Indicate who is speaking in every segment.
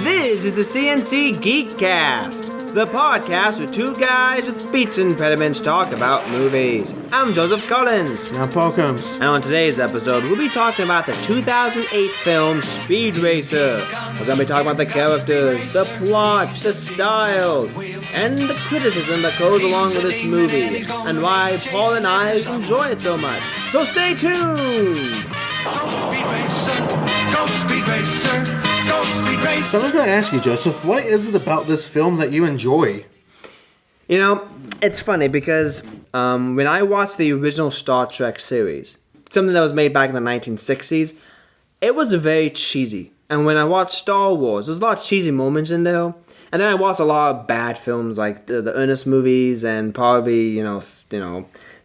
Speaker 1: This is the CNC Geekcast, the podcast where two guys with speech impediments talk about movies. I'm Joseph Collins.
Speaker 2: And I'm Paul Combs.
Speaker 1: And on today's episode, we'll be talking about the 2008 film Speed Racer. We're going to be talking about the characters, the plot, the style, and the criticism that goes along with this movie, and why Paul and I enjoy it so much. So stay tuned!
Speaker 3: Go Speed Racer, go Speed Racer, go Speed Racer.
Speaker 2: So I was going to ask you, Joseph, what is it about this film that you enjoy?
Speaker 1: You know, it's funny because when I watched the original Star Trek series, something that was made back in the 1960s, it was very cheesy. And when I watched Star Wars, there's a lot of cheesy moments in there. And then I watched a lot of bad films like the Ernest movies and probably, you know,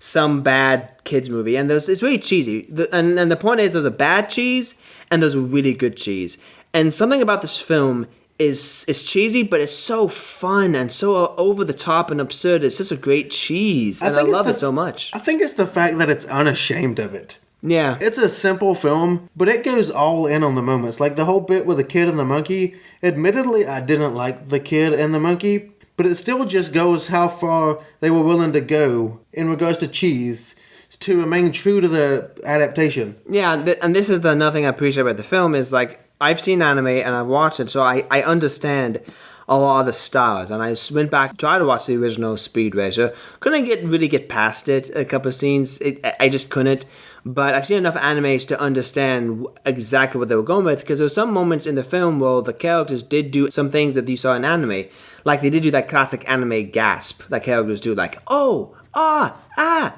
Speaker 1: some bad kids movie, and it's really cheesy. And the point is, there's a bad cheese and there's a really good cheese. And something about this film is cheesy, but it's so fun and so over the top and absurd. It's just a great cheese, and I love it so much.
Speaker 2: I think it's the fact that it's unashamed of it.
Speaker 1: Yeah.
Speaker 2: It's a simple film, but it goes all in on the moments. Like the whole bit with the kid and the monkey. Admittedly, I didn't like the kid and the monkey, but it still just goes how far they were willing to go in regards to cheese to remain true to the adaptation.
Speaker 1: Yeah, and this is another thing I appreciate about the film is, like, I've seen anime and I've watched it, so I understand a lot of the styles. And I just went back, tried to watch the original Speed Racer. Couldn't really get past it, a couple of scenes. I just couldn't. But I've seen enough animes to understand exactly what they were going with, because there were some moments in the film where the characters did do some things that you saw in anime. Like, they did do that classic anime gasp that characters do, like, oh, ah,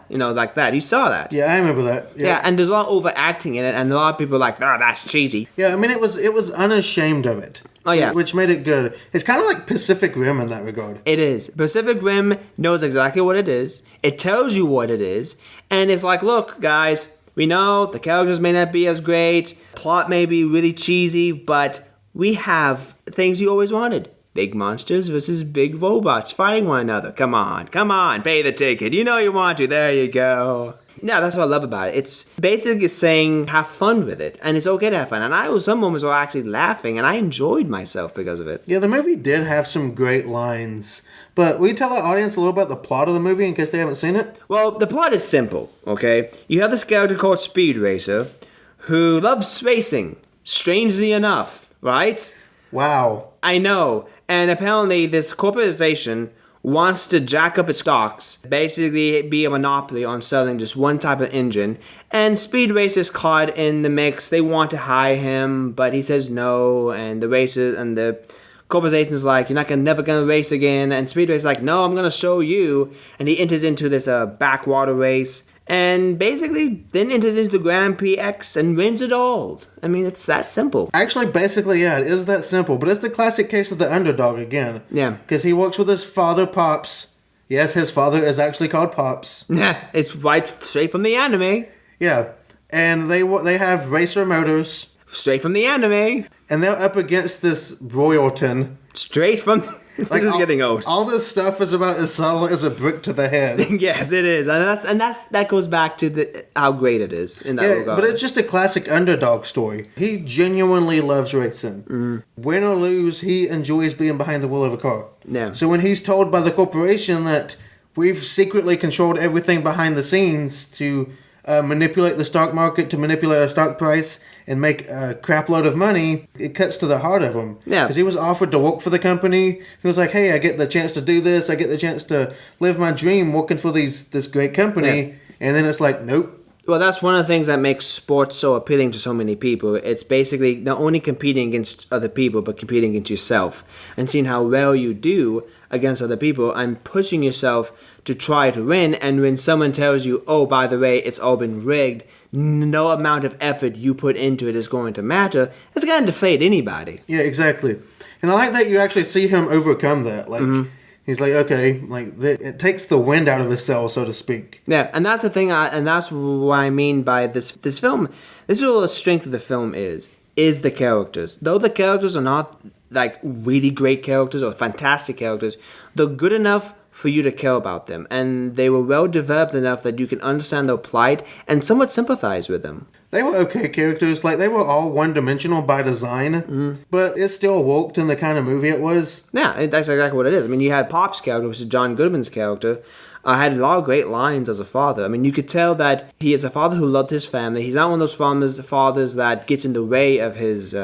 Speaker 1: you know, like that. You saw that.
Speaker 2: Yeah, I remember that.
Speaker 1: Yeah, and there's a lot of overacting in it, and a lot of people are like, oh, that's cheesy.
Speaker 2: Yeah, I mean, it was unashamed of it.
Speaker 1: Oh, yeah.
Speaker 2: Which made it good. It's kind of like Pacific Rim in that regard.
Speaker 1: It is. Pacific Rim knows exactly what it is. It tells you what it is. And it's like, look, guys, we know the characters may not be as great. Plot may be really cheesy, but we have things you always wanted. Big monsters versus big robots fighting one another. Come on, pay the ticket. You know you want to. There you go. Yeah, that's what I love about it. It's basically saying have fun with it, and it's okay to have fun. And I was some moments were actually laughing, and I enjoyed myself because of it.
Speaker 2: Yeah, the movie did have some great lines. But will you tell our audience a little about the plot of the movie in case they haven't seen it?
Speaker 1: Well, the plot is simple, okay? You have this character called Speed Racer who loves racing, strangely enough, right?
Speaker 2: Wow.
Speaker 1: I know. And apparently this corporation wants to jack up its stocks, basically be a monopoly on selling just one type of engine. And Speed Racer's caught in the mix. They want to hire him, but he says no. And the racers and the corporation's like, you're never gonna race again. And Speed Racer's like, no, I'm gonna show you. And he enters into this backwater race. And basically then enters into the Grand Prix X and wins it all. I mean, it's that simple.
Speaker 2: Actually, basically, yeah, it is that simple. But it's the classic case of the underdog again.
Speaker 1: Yeah.
Speaker 2: Because he works with his father, Pops. Yes, his father is actually called Pops.
Speaker 1: Yeah, it's right straight from the anime.
Speaker 2: Yeah. And they have racer motors.
Speaker 1: Straight from the anime.
Speaker 2: And they're up against this Royalton.
Speaker 1: Straight from... This is getting old.
Speaker 2: All this stuff is about as subtle as a brick to the head.
Speaker 1: Yes, it is, and that goes back to how great it is in that regard.
Speaker 2: But it's just a classic underdog story. He genuinely loves racing. Mm. Win or lose, he enjoys being behind the wheel of a car.
Speaker 1: Yeah.
Speaker 2: So when he's told by the corporation that we've secretly controlled everything behind the scenes to manipulate the stock market, to manipulate our stock price, and make a crap load of money, it cuts to the heart of him.
Speaker 1: Yeah.
Speaker 2: Because he was offered to work for the company. He was like, hey, I get the chance to do this. I get the chance to live my dream working for this great company. Yeah. And then it's like, nope.
Speaker 1: Well, that's one of the things that makes sports so appealing to so many people. It's basically not only competing against other people, but competing against yourself. And seeing how well you do against other people and pushing yourself to try to win. And when someone tells you, oh, by the way, it's all been rigged, no amount of effort you put into it is going to matter, it's going to deflate anybody.
Speaker 2: Yeah, exactly. And I like that you actually see him overcome that. Like, he's like, okay, like it takes the wind out of his sails, so to speak.
Speaker 1: Yeah, and that's the thing, and that's what I mean by this film. This is what the strength of the film is the characters. Though the characters are not like really great characters or fantastic characters, they're good enough for you to care about them, and they were well developed enough that you can understand their plight and somewhat sympathize with them.
Speaker 2: They were okay characters. Like, they were all one-dimensional by design, but it still worked in the kind of movie it was.
Speaker 1: Yeah, that's exactly what it is. I mean, you had Pop's character, which is John Goodman's character, had a lot of great lines as a father. I mean, you could tell that he is a father who loved his family. He's not one of those fathers that gets in the way of his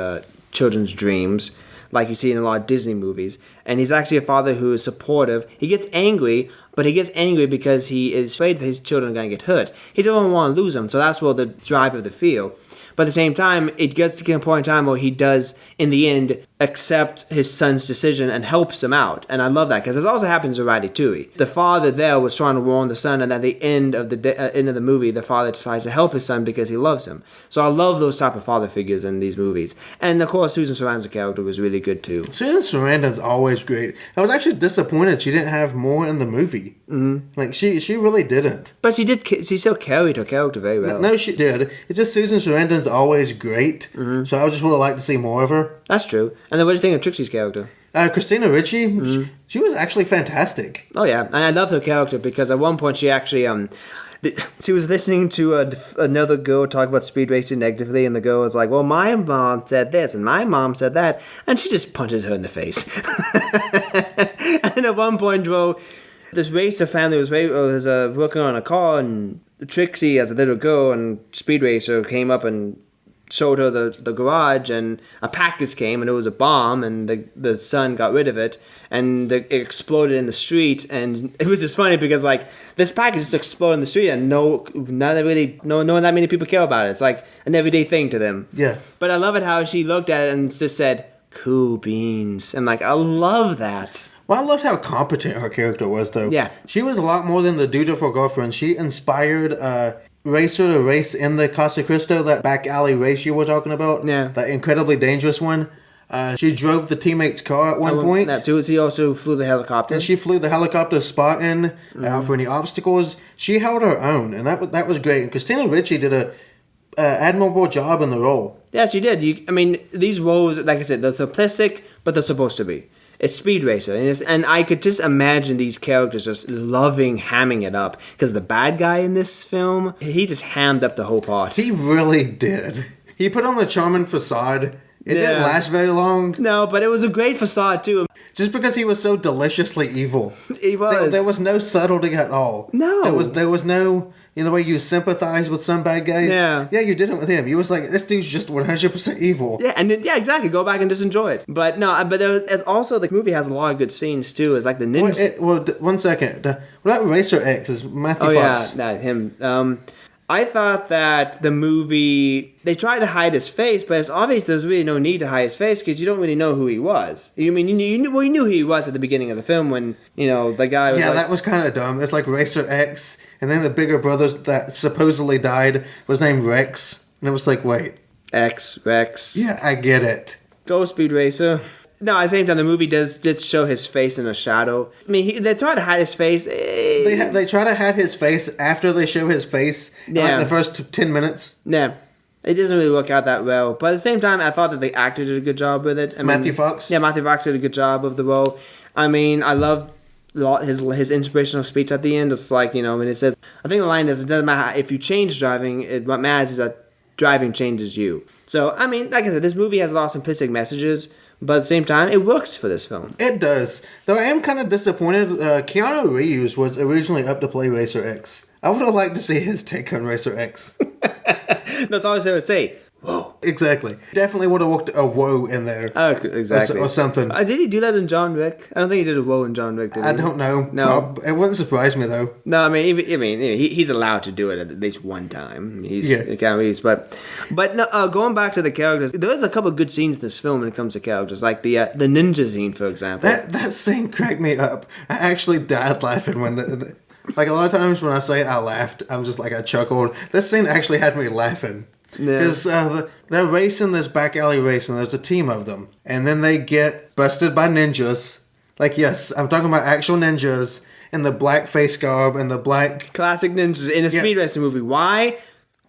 Speaker 1: children's dreams, like you see in a lot of Disney movies. And he's actually a father who is supportive. He gets angry, but he gets angry because he is afraid that his children are going to get hurt. He doesn't want to lose them, so that's where the drive of the feel. But at the same time, it gets to a point in time where he does, in the end, accept his son's decision and helps him out. And I love that, because this also happens in Ratatouille. The father there was trying to warn the son, and at the end of the movie, the father decides to help his son because he loves him. So I love those type of father figures in these movies. And of course, Susan Sarandon's character was really good too.
Speaker 2: Susan Sarandon's always great. I was actually disappointed she didn't have more in the movie. Mm-hmm. Like, she really didn't.
Speaker 1: But she still carried her character very well.
Speaker 2: No, she did. It's just Susan Sarandon's always great. Mm-hmm. So I just would have liked to see more of her.
Speaker 1: That's true. And then what do you think of Trixie's character?
Speaker 2: Christina Ricci, she was actually fantastic.
Speaker 1: Oh yeah, and I love her character because at one point she actually she was listening to another girl talk about speed racing negatively, and the girl was like, "Well, my mom said this, and my mom said that," and she just punches her in the face. And then at one point, well, this racer family was working on a car, and Trixie, as a little girl and speed racer, came up and showed her the garage, and a package came, and it was a bomb, and the son got rid of it, and it exploded in the street. And it was just funny because, like, this package just exploded in the street, and no one that many people care about it. It's like an everyday thing to them.
Speaker 2: Yeah.
Speaker 1: But I love it how she looked at it and just said, "Cool beans." And like, I love that.
Speaker 2: Well, I loved how competent her character was, though.
Speaker 1: Yeah.
Speaker 2: She was a lot more than the dutiful girlfriend. She inspired racer to race in the Casa Cristo, that back alley race you were talking about.
Speaker 1: Yeah.
Speaker 2: That incredibly dangerous one. She drove the teammate's car at one point.
Speaker 1: That too. She also flew the helicopter.
Speaker 2: And she flew the helicopter spot in for any obstacles. She held her own, and that was great. And Christina Ricci did a admirable job in the role.
Speaker 1: Yeah, she did. These roles, like I said, they're simplistic, but they're supposed to be. It's Speed Racer, and I could just imagine these characters just loving hamming it up, because the bad guy in this film, he just hammed up the whole part.
Speaker 2: He really did. He put on the charming facade. It didn't last very long.
Speaker 1: No, but it was a great facade too.
Speaker 2: Just because he was so deliciously evil.
Speaker 1: He was.
Speaker 2: There was no subtlety at all.
Speaker 1: No.
Speaker 2: There was no, the way you sympathize with some bad guys.
Speaker 1: Yeah.
Speaker 2: Yeah, you didn't with him. You was like, this dude's just 100% evil.
Speaker 1: Yeah, and exactly. Go back and just enjoy it. But no, it's also, the movie has a lot of good scenes too. It's like the ninja.
Speaker 2: Well, 1 second. What about Racer X? Is Matthew Fox?
Speaker 1: Yeah, him. I thought that the movie, they tried to hide his face, but it's obvious there's really no need to hide his face because you don't really know who he was. You knew who he was at the beginning of the film when, the guy was
Speaker 2: that was kind of dumb. It's like Racer X, and then the bigger brother that supposedly died was named Rex. And it was like, wait.
Speaker 1: Rex.
Speaker 2: Yeah, I get it.
Speaker 1: Go Speed Racer. No, at the same time, the movie did show his face in a shadow. I mean, they try to hide his face.
Speaker 2: They try to hide his face after they show his face in like the first 10 minutes.
Speaker 1: Yeah. It doesn't really work out that well. But at the same time, I thought that the actor did a good job with it.
Speaker 2: Matthew Fox?
Speaker 1: Yeah, Matthew Fox did a good job of the role. I mean, I loved his inspirational speech at the end. It's like, when it says, I think the line is, it doesn't matter if you change driving, what matters is that driving changes you. So, I mean, like I said, this movie has a lot of simplistic messages. But at the same time, it works for this film.
Speaker 2: It does. Though I am kind of disappointed. Keanu Reeves was originally up to play Racer X. I would have liked to see his take on Racer X.
Speaker 1: That's all I would say. Whoa.
Speaker 2: Exactly. Definitely would have worked a whoa in there.
Speaker 1: Oh, exactly.
Speaker 2: Or something.
Speaker 1: Did he do that in John Wick? I don't think he did a whoa in John Wick, did he?
Speaker 2: I don't know.
Speaker 1: No.
Speaker 2: It wouldn't surprise me, though.
Speaker 1: No, I mean, he's allowed to do it at least one time. But no, going back to the characters, there's a couple of good scenes in this film when it comes to characters, like the ninja scene, for example.
Speaker 2: That scene cracked me up. I actually died laughing when like a lot of times when I say I laughed, I'm just like I chuckled. This scene actually had me laughing. Because they're racing this back alley race, and there's a team of them. And then they get busted by ninjas. Like, yes, I'm talking about actual ninjas in the black face garb and the black...
Speaker 1: Classic ninjas in a speed racing movie. Why?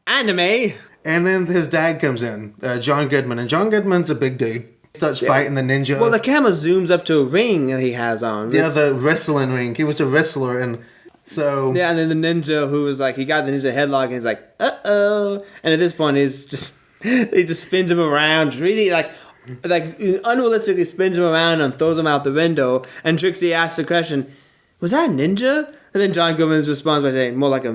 Speaker 1: Anime.
Speaker 2: And then his dad comes in, John Goodman. And John Goodman's a big dude. Starts fighting the ninja.
Speaker 1: Well, the camera zooms up to a ring that he has on.
Speaker 2: Yeah, the wrestling ring. He was a wrestler, and so...
Speaker 1: Yeah, and then the ninja who was like, he got the ninja headlock, and he's like, uh-oh. And at this point, he's just, he just spins him around, really, like unrealistically spins him around and throws him out the window. And Trixie asks the question, was that a ninja? And then John Goodman responds by saying, more like a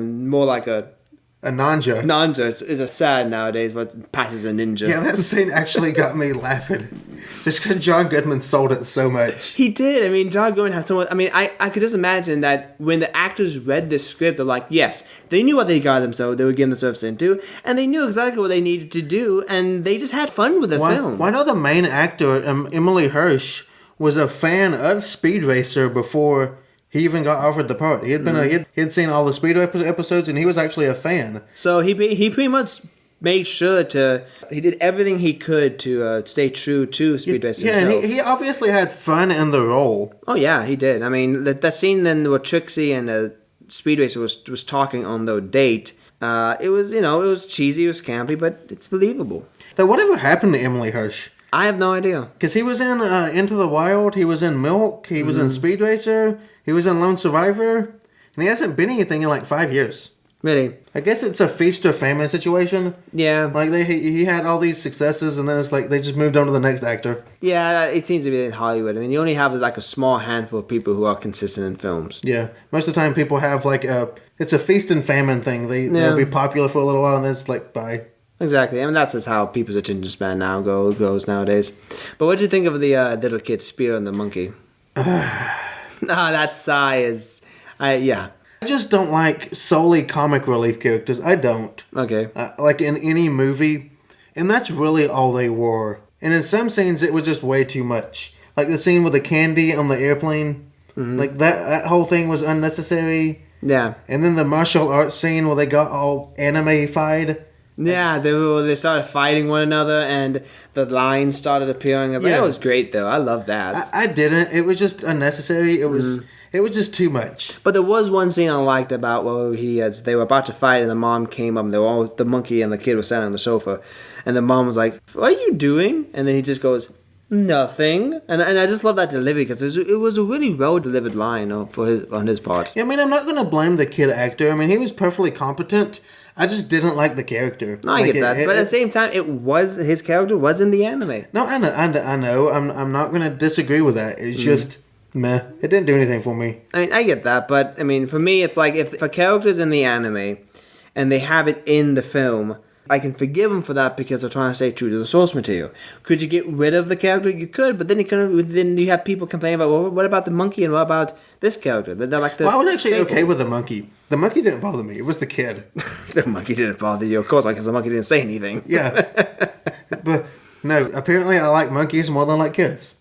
Speaker 2: A ninja.
Speaker 1: Nanja is a sad nowadays, but passes a ninja.
Speaker 2: Yeah, that scene actually got me laughing. Just because John Goodman sold it so much.
Speaker 1: He did. I mean, John Goodman had so much. I mean, I could just imagine that when the actors read this script, they're like, yes, they knew what they got themselves, they were getting themselves into, and they knew exactly what they needed to do, and they just had fun with the film.
Speaker 2: Why not the main actor, Emily Hirsch, was a fan of Speed Racer before he even got offered the part. He had been he had seen all the Speed Racer episodes, and he was actually a fan.
Speaker 1: So he pretty much made sure he did everything he could to stay true to Speed Racer himself.
Speaker 2: Yeah, and he obviously had fun in the role.
Speaker 1: Oh yeah, he did. I mean, that scene then where Trixie and Speed Racer was talking on their date, it was cheesy, it was campy, but it's believable.
Speaker 2: Though whatever happened to Emily Hirsch?
Speaker 1: I have no idea.
Speaker 2: Because he was in Into the Wild, he was in Milk, he was in Speed Racer, he was in Lone Survivor, and he hasn't been anything in like 5 years.
Speaker 1: Really?
Speaker 2: I guess it's a feast or famine situation.
Speaker 1: Yeah.
Speaker 2: Like he had all these successes, and then it's like they just moved on to the next actor.
Speaker 1: Yeah, it seems to be in Hollywood. I mean, you only have like a small handful of people who are consistent in films.
Speaker 2: Yeah, most of the time people have like it's a feast and famine thing. They'll be popular for a little while, and then it's like bye.
Speaker 1: Exactly. I mean, that's just how people's attention span now goes nowadays. But what did you think of the little kid Spear and the monkey? That sigh is, yeah.
Speaker 2: I just don't like solely comic relief characters. I don't.
Speaker 1: Okay.
Speaker 2: Like in any movie, and that's really all they were. And in some scenes, it was just way too much. Like the scene with the candy on the airplane. Mm-hmm. Like that whole thing was unnecessary.
Speaker 1: Yeah.
Speaker 2: And then the martial arts scene where they got all anime-fied.
Speaker 1: Yeah, they started fighting one another, and the lines started appearing. I was like, that was great, though. I love that.
Speaker 2: I didn't. It was just unnecessary. It was just too much.
Speaker 1: But there was one scene I liked about where they were about to fight, and the mom came up, and the monkey and the kid were sitting on the sofa, and the mom was like, "What are you doing?" And then he just goes, "Nothing." And I just love that delivery because it was a really well delivered line on his part.
Speaker 2: Yeah, I mean, I'm not going to blame the kid actor. I mean, he was perfectly competent. I just didn't like the character.
Speaker 1: No, I get that, but at the same time, his character was in the anime.
Speaker 2: No, I know. I'm not going to disagree with that. It's just meh. It didn't do anything for me.
Speaker 1: I mean, I get that, but I mean, for me, it's like if a character's in the anime and they have it in the film, I can forgive them for that because they're trying to stay true to the source material. Could you get rid of the character? You could, but then you have people complaining about, well, what about the monkey and what about this character? They're like
Speaker 2: I was actually okay with the monkey. The monkey didn't bother me. It was the kid.
Speaker 1: The monkey didn't bother you, of course, because the monkey didn't say anything.
Speaker 2: Yeah. But no, apparently I like monkeys more than I like kids.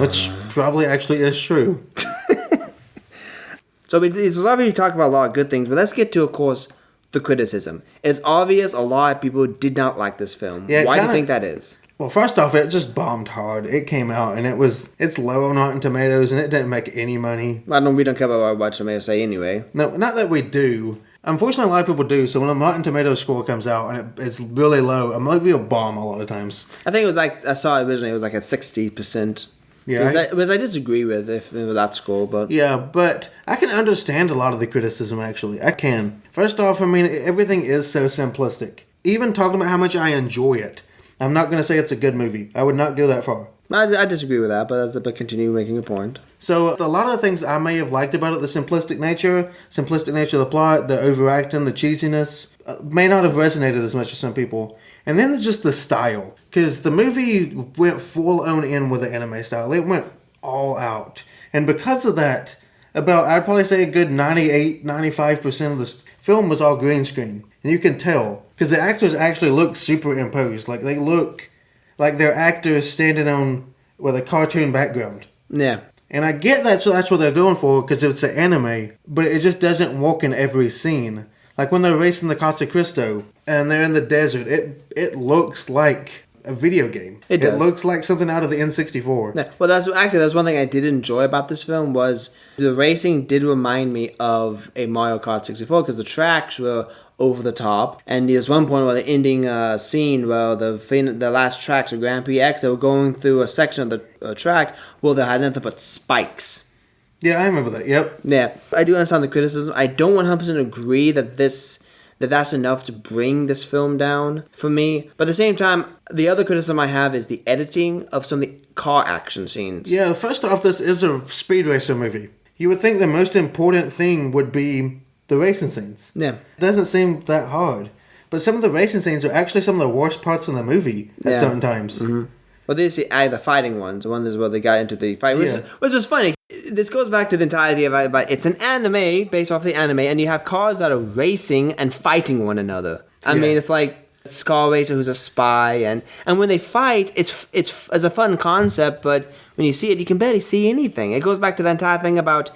Speaker 2: Which probably actually is true.
Speaker 1: So it's obvious you talk about a lot of good things, but let's get to, of course, the criticism. It's obvious a lot of people did not like this film.
Speaker 2: Yeah,
Speaker 1: why do you think that is?
Speaker 2: Well, first off, it just bombed hard. It came out and it's low on Rotten Tomatoes and it didn't make any money.
Speaker 1: We don't care about what Rotten Tomatoes say anyway.
Speaker 2: No, not that we do. Unfortunately, a lot of people do. So when a Rotten Tomatoes score comes out and it's really low, a movie will bomb a lot of times.
Speaker 1: I think it was like, I saw it originally, it was like at 60%.
Speaker 2: Yeah,
Speaker 1: Which I disagree with with that score, but
Speaker 2: yeah, but I can understand a lot of the criticism. Actually, I can. First off, I mean everything is so simplistic. Even talking about how much I enjoy it, I'm not going to say it's a good movie. I would not go that far.
Speaker 1: I disagree with that, but continue making your point.
Speaker 2: So a lot of the things I may have liked about it, the simplistic nature of the plot, the overacting, the cheesiness, may not have resonated as much as some people. And then just the style. Because the movie went full on in with the anime style. It went all out. And because of that, I'd probably say a good 98-95% of the film was all green screen. And you can tell. Because the actors actually look superimposed. Like they look like they're actors standing on with a cartoon background.
Speaker 1: Yeah.
Speaker 2: And I get that, so that's what they're going for because it's an anime. But it just doesn't work in every scene. Like when they're racing the Costa Cristo and they're in the desert, it looks like a video game.
Speaker 1: It does.
Speaker 2: looks like something out of the N64.
Speaker 1: Yeah. Well, that's one thing I did enjoy about this film was the racing did remind me of a Mario Kart 64 because the tracks were over the top, and there's one point where the ending scene where the last tracks of Grand Prix X, they were going through a section of the track where they had nothing but spikes.
Speaker 2: Yeah, I remember that. Yep.
Speaker 1: Yeah, I do understand the criticism. I don't 100% agree that that's enough to bring this film down for me. But at the same time, the other criticism I have is the editing of some of the car action scenes.
Speaker 2: Yeah, first off, this is a speed racer movie. You would think the most important thing would be the racing scenes.
Speaker 1: Yeah.
Speaker 2: It doesn't seem that hard. But some of the racing scenes are actually some of the worst parts in the movie at certain times.
Speaker 1: Mm-hmm. Well, these are the fighting ones. The one is where they got into the fight. Which was funny. This goes back to the entirety of it. It's an anime based off the anime, and you have cars that are racing and fighting one another. I mean, it's like Scar Racer who's a spy, and when they fight, it's a fun concept, but when you see it, you can barely see anything. It goes back to the entire thing about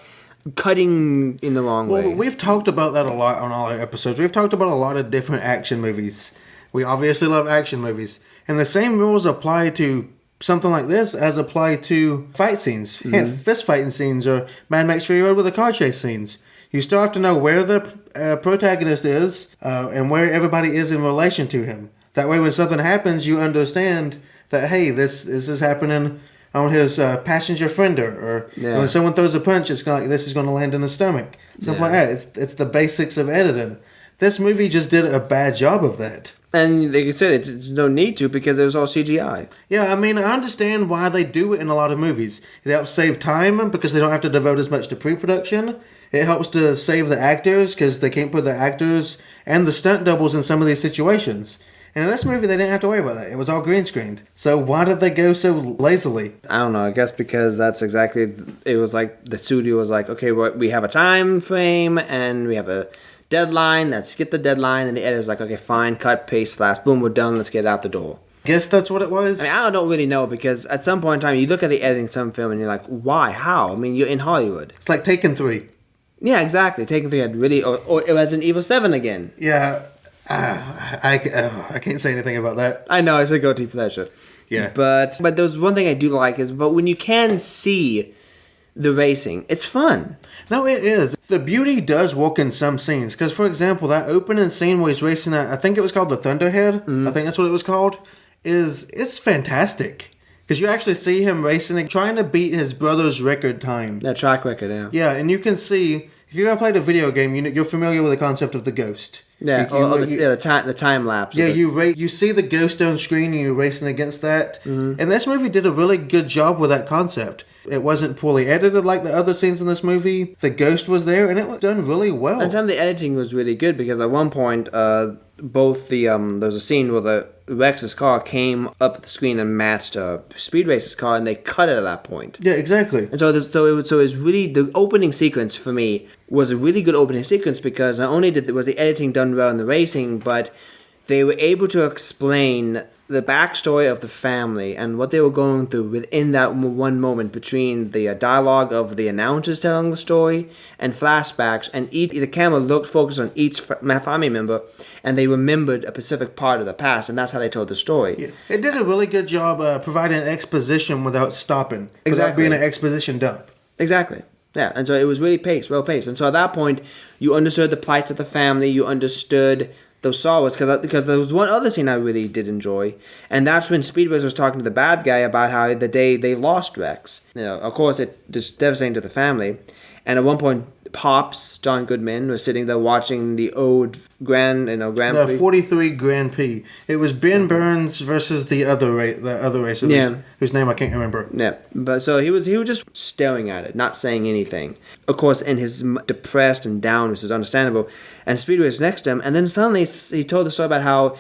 Speaker 1: cutting in the wrong way.
Speaker 2: Well, we've talked about that a lot on all our episodes. We've talked about a lot of different action movies. We obviously love action movies. And the same rules apply to something like this as apply to fight scenes. Fist fighting scenes or Mad Max Fury Road with the car chase scenes. You still have to know where the protagonist is and where everybody is in relation to him. That way when something happens, you understand that, hey, this is happening on his passenger fender, or when someone throws a punch, it's like this is going to land in the stomach. Something like that. It's the basics of editing. This movie just did a bad job of that.
Speaker 1: And like you said, it's no need to because it was all CGI.
Speaker 2: Yeah, I mean, I understand why they do it in a lot of movies. It helps save time because they don't have to devote as much to pre-production. It helps to save the actors because they can't put the actors and the stunt doubles in some of these situations. And in this movie, they didn't have to worry about that. It was all green screened. So why did they go so lazily?
Speaker 1: I don't know. I guess because that's exactly... It was like the studio was like, okay, we have a time frame and we have a deadline. Let's get the deadline. And the editor's like, okay, fine, cut, paste, slash, boom, we're done. Let's get it out the door.
Speaker 2: Guess that's what it was?
Speaker 1: I mean, I don't really know because at some point in time, you look at the editing of some film and you're like, why? How? I mean, you're in Hollywood.
Speaker 2: It's like Taken 3.
Speaker 1: Yeah, exactly. Taken 3 had really... Or Resident Evil 7 again.
Speaker 2: Yeah. I can't say anything about that.
Speaker 1: I know, it's a guilty pleasure.
Speaker 2: Yeah.
Speaker 1: But there's one thing I do like is, but when you can see the racing, it's fun.
Speaker 2: No, it is. The beauty does work in some scenes. Because, for example, that opening scene where he's racing at, I think it was called the Thunderhead. I think that's what it was called. It's fantastic. Because you actually see him racing, trying to beat his brother's record time.
Speaker 1: That track record, yeah.
Speaker 2: Yeah, and you can see, if you've ever played a video game, you're familiar with the concept of the ghost.
Speaker 1: Yeah, the time lapse.
Speaker 2: Yeah, you see the ghost on screen and you're racing against that. And this movie did a really good job with that concept. It wasn't poorly edited like the other scenes in this movie. The ghost was there and it was done really well.
Speaker 1: And some of the editing was really good because at one point, both there was a scene where the Rex's car came up the screen and matched Speed Racer's car, and they cut it at that point.
Speaker 2: Yeah, exactly.
Speaker 1: And so it was really, the opening sequence for me was a really good opening sequence because not only was the editing done well in the racing, but they were able to explain the backstory of the family and what they were going through within that one moment between the dialogue of the announcers telling the story and flashbacks, and the camera focused on each family member, and they remembered a specific part of the past, and that's how they told the story.
Speaker 2: Yeah. It did a really good job providing exposition without stopping.
Speaker 1: Exactly.
Speaker 2: Without being an exposition dump.
Speaker 1: Exactly. Yeah, and so it was really well paced. And so at that point, you understood the plights of the family, you understood those sorrows, because there was one other scene I really did enjoy, and that's when Speedways was talking to the bad guy about how the day they lost Rex. Of course, it just devastating to the family. And at one point, Pops, John Goodman, was sitting there watching the old Grand Prix.
Speaker 2: The 43 Grand Prix. It was Ben Burns versus the other racer, whose name I can't remember.
Speaker 1: Yeah, but so he was just staring at it, not saying anything. Of course, in his depressed and down, which is understandable. And Speedway was next to him, and then suddenly he told the story about how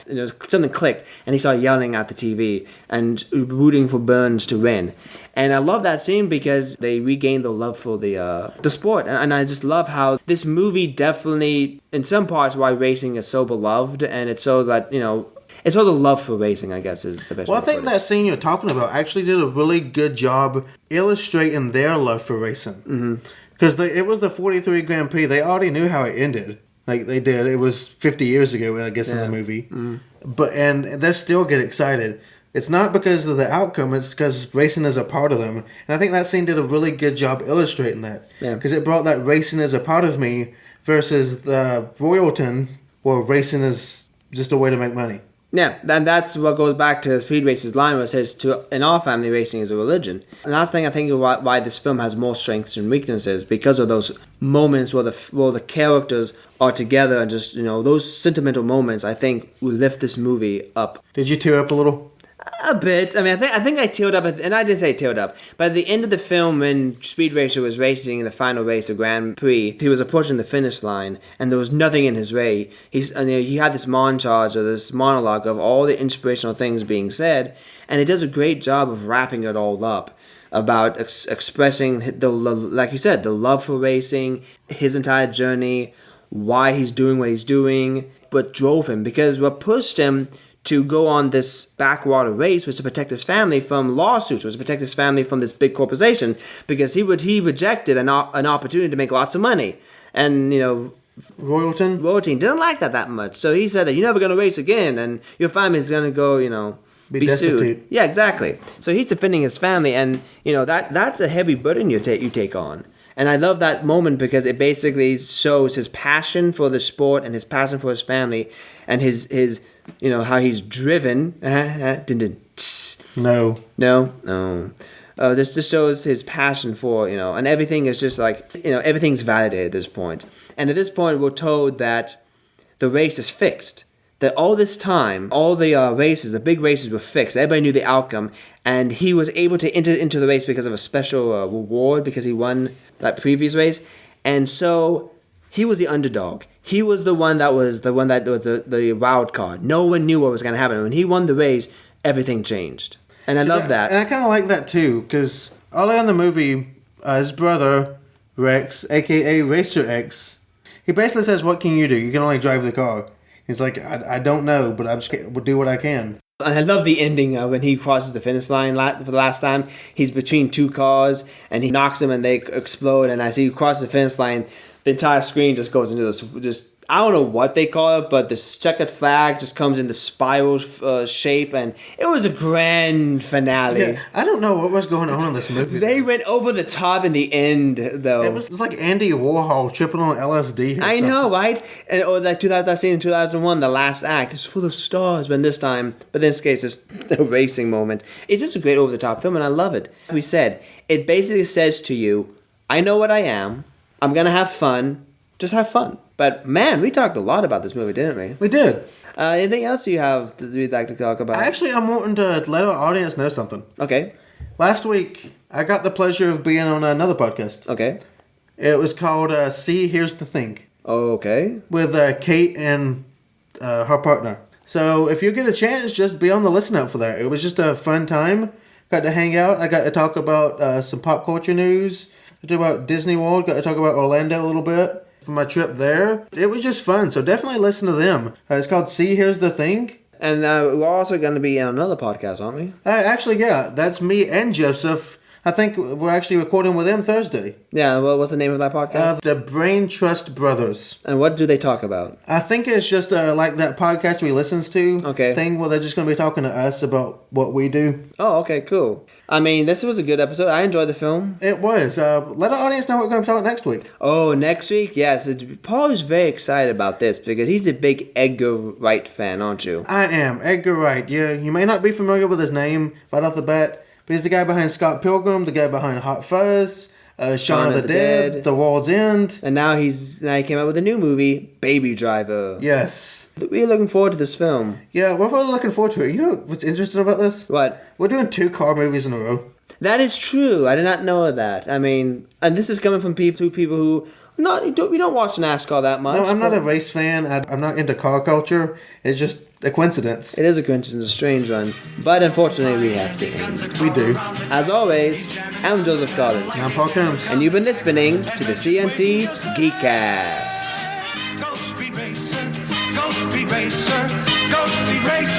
Speaker 1: something clicked, and he started yelling at the TV and rooting for Burns to win. And I love that scene because they regained the love for the sport. And I just love how this movie definitely, in some parts, why racing is so beloved. And it shows that, it shows a love for racing, I guess, is the best way
Speaker 2: Well, I
Speaker 1: to
Speaker 2: think
Speaker 1: put it.
Speaker 2: that scene you're talking about actually did a really good job illustrating their love for racing. Because it was the 43 Grand Prix. They already knew how it ended. Like they did. It was 50 years ago, I guess, in the movie. And they still get excited. it's not because of the outcome, it's because racing is a part of them. And I think that scene did a really good job illustrating that.
Speaker 1: Yeah.
Speaker 2: Because it brought that racing is a part of me versus the Royaltons, where racing is just a way to make money.
Speaker 1: Yeah, and that's what goes back to Speed Racer's line where it says, in our family, racing is a religion. And that's the thing I think of why this film has more strengths and weaknesses, because of those moments where the characters are together and just, those sentimental moments, I think, will lift this movie up.
Speaker 2: Did you tear up a little?
Speaker 1: A bit. I mean, I think I teared up, and I did say teared up. But at the end of the film, when Speed Racer was racing in the final race of Grand Prix, he was approaching the finish line, and there was nothing in his way. He had this montage or this monologue of all the inspirational things being said, and it does a great job of wrapping it all up about expressing like you said, the love for racing, his entire journey, why he's doing what he's doing, what drove him, because what pushed him to go on this backwater race was to protect his family from lawsuits, was to protect his family from this big corporation, because he rejected an opportunity to make lots of money. And, Royalton didn't like that much. So he said that you're never going to race again, and your family's going to go, be
Speaker 2: destitute.
Speaker 1: Sued. Yeah, exactly. So he's defending his family, and, that's a heavy burden you take on. And I love that moment because it basically shows his passion for the sport and his passion for his family and his how he's driven.
Speaker 2: No.
Speaker 1: This just shows his passion for, and everything is just like, everything's validated at this point. And at this point, we're told that the race is fixed. That all this time, all the races, the big races were fixed. Everybody knew the outcome. And he was able to enter into the race because of a special reward, because he won that previous race. And so he was the underdog. He was the one that was the wild card. No one knew what was going to happen. When he won the race, everything changed. And I love that.
Speaker 2: And I kind of like that too, because early in the movie, his brother, Rex, a.k.a. Racer X, he basically says, what can you do? You can only drive the car. He's like, I don't know, but I'm just going to do what I can.
Speaker 1: I love the ending when he crosses the finish line for the last time. He's between two cars, and he knocks them, and they explode. And as he crosses the finish line, the entire screen just goes into this, I don't know what they call it, but this checkered flag just comes in the spiral shape, and it was a grand finale.
Speaker 2: Yeah, I don't know what was going on in this movie.
Speaker 1: They went over the top in the end, though.
Speaker 2: It was like Andy Warhol tripping on LSD.
Speaker 1: I know, right? And that scene in 2001, the last act, is full of stars. But in this case, it's a racing moment. It's just a great over-the-top film, and I love it. We said, it basically says to you, I know what I am. I'm going to have fun. Just have fun. But, man, we talked a lot about this movie, didn't we?
Speaker 2: We did.
Speaker 1: Anything else you have that you'd like to talk about?
Speaker 2: Actually, I'm wanting to let our audience know something.
Speaker 1: Okay.
Speaker 2: Last week, I got the pleasure of being on another podcast.
Speaker 1: Okay.
Speaker 2: It was called See, Here's the Thing.
Speaker 1: Okay.
Speaker 2: With Kate and her partner. So, if you get a chance, just be on the listen out for that. It was just a fun time. Got to hang out. I got to talk about some pop culture news. Got to talk about Disney World. Got to talk about Orlando a little bit. For my trip there. It was just fun, so definitely listen to them. It's called See, Here's the Thing.
Speaker 1: And we're also going to be on another podcast, aren't we?
Speaker 2: Actually, yeah, that's me and Joseph. I think we're actually recording with them Thursday.
Speaker 1: Yeah, well, what's the name of that podcast?
Speaker 2: The Brain Trust Brothers.
Speaker 1: And what do they talk about?
Speaker 2: I think it's just like that podcast we listens to thing where they're just going to be talking to us about what we do.
Speaker 1: Oh, okay, cool. I mean, this was a good episode. I enjoyed the film.
Speaker 2: It was. Let our audience know what we're going to talk next week.
Speaker 1: Oh, next week? Yes. Paul is very excited about this because he's a big Edgar Wright fan, aren't you?
Speaker 2: I am. Edgar Wright. Yeah, you may not be familiar with his name right off the bat, but he's the guy behind Scott Pilgrim, the guy behind Hot Fuzz, Shaun of the Dead, The World's End.
Speaker 1: And now he came out with a new movie, Baby Driver.
Speaker 2: Yes.
Speaker 1: We're looking forward to this film.
Speaker 2: Yeah, we're really looking forward to it. You know what's interesting about this?
Speaker 1: What?
Speaker 2: We're doing 2 car movies in a row.
Speaker 1: That is true. I did not know that. I mean, and this is coming from two people who we don't watch NASCAR that much.
Speaker 2: No, I'm not a race fan. I'm not into car culture. It's just a coincidence.
Speaker 1: It is a coincidence, a strange one. But unfortunately, we have to end.
Speaker 2: We do.
Speaker 1: As always, I'm Joseph Collins.
Speaker 2: And I'm Paul Combs.
Speaker 1: And you've been listening to the CNC Geekcast.
Speaker 3: Go Speed Racer, go Speed Racer, go Speed Racer.